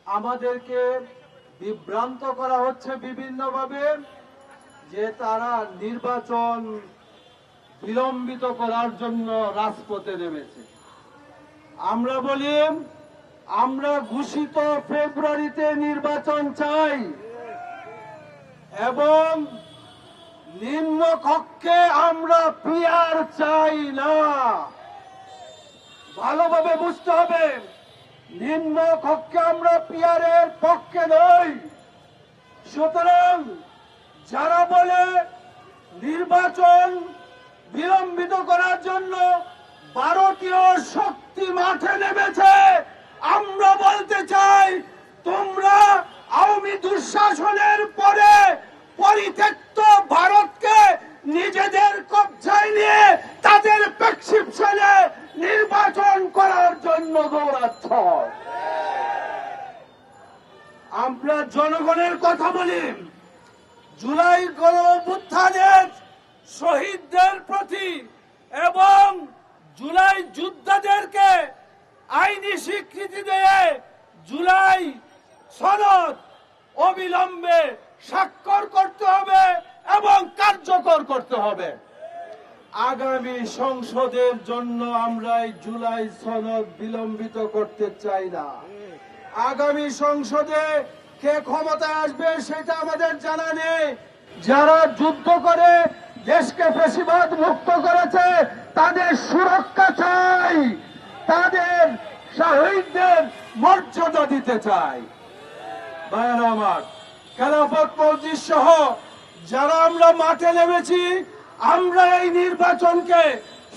আমাদেরকে বিভ্রান্ত করা হচ্ছে বিভিন্নভাবে যে তারা নির্বাচন বিলম্বিত করার জন্য রাজপথে নেমেছে। আমরা বলি আমরা ঘোষিত ফেব্রুয়ারিতে নির্বাচন চাই এবং নিম্ন কক্ষে আমরা পিআর চাই না। ভালোভাবে বুঝতে হবে, নিম্ন কক্ষে আমরা পিআরের পক্ষে নই। সুতরাং যারা বলে নির্বাচন বিলম্বিত করার জন্য ভারতীয় শক্তি মাঠে নেমেছে, আমরা বলতে চাই তোমরা আওয়ামী দুঃশাসনের পরে পরিত্যক্ত ভারতকে নিজেদের কবজায় নিয়ে তাদের প্রেসক্রিপশনে নির্বাচন করার জন্য দৌড়াচ্ছ। আমরা জনগণের কথা বলি, জুলাই গণঅভ্যুত্থানের শহীদদের প্রতি এবং জুলাই যোদ্ধাদেরকে আইনি স্বীকৃতি দিয়ে জুলাই সনদ অবিলম্বে স্বাক্ষর করতে হবে এবং কার্যকর করতে হবে। আগামী সংসদের জন্য আমরা এই জুলাই সনদ বিলম্বিত করতে চাই না। আগামী সংসদে কে ক্ষমতায় আসবে সেটা আমাদের জানা নেই। যারা যুদ্ধ করে দেশকে ফ্যাসিবাদ মুক্ত করেছে তাদের সুরক্ষা চাই, তাদের শহীদদের মর্যাদা দিতে চাই। ভাইয়েরা আমার, খেলাফত মসজিদ সহ যারা আমরা মাঠে নেমেছি, আমরা এই নির্বাচনকে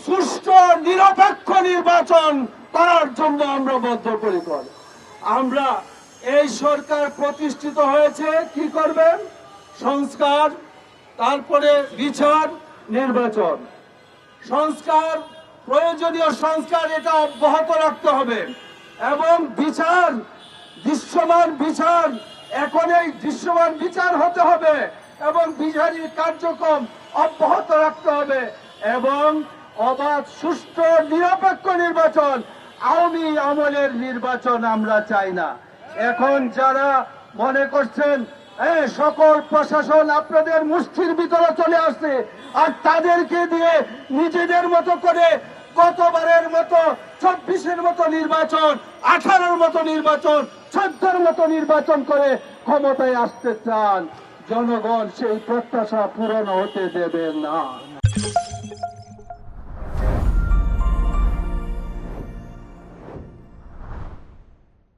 সুষ্ঠু নিরপেক্ষ নির্বাচন করার জন্য আমরা বদ্ধপরিকর। আমরা এই সরকার প্রতিষ্ঠিত হয়েছে কি করবেন? সংস্কার, তারপরে বিচার, নির্বাচন। সংস্কার, প্রয়োজনীয় সংস্কার এটা অব্যাহত রাখতে হবে এবং বিচার, দৃশ্যমান বিচার, এখন এই দৃশ্যমান বিচার হতে হবে এবং বিচারিক কার্যক্রম অব্যাহত রাখতে হবে এবং অবাধ সুষ্ঠু নিরপেক্ষ নির্বাচন, আওয়ামী আমলের নির্বাচন আমরা চাই না। এখন যারা মনে করছেন সকল প্রশাসন আপনাদের মুষ্টির ভিতরে চলে আসছে আর তাদেরকে দিয়ে নিজেদের মতো করে গতবারের মতো ২৪-এর মতো নির্বাচন, 18-র মতো নির্বাচন, 14-র মতো নির্বাচন করে ক্ষমতায় আসতে চান, জনগণ সেই প্রত্যাশা পূরণ হতে দেবে না।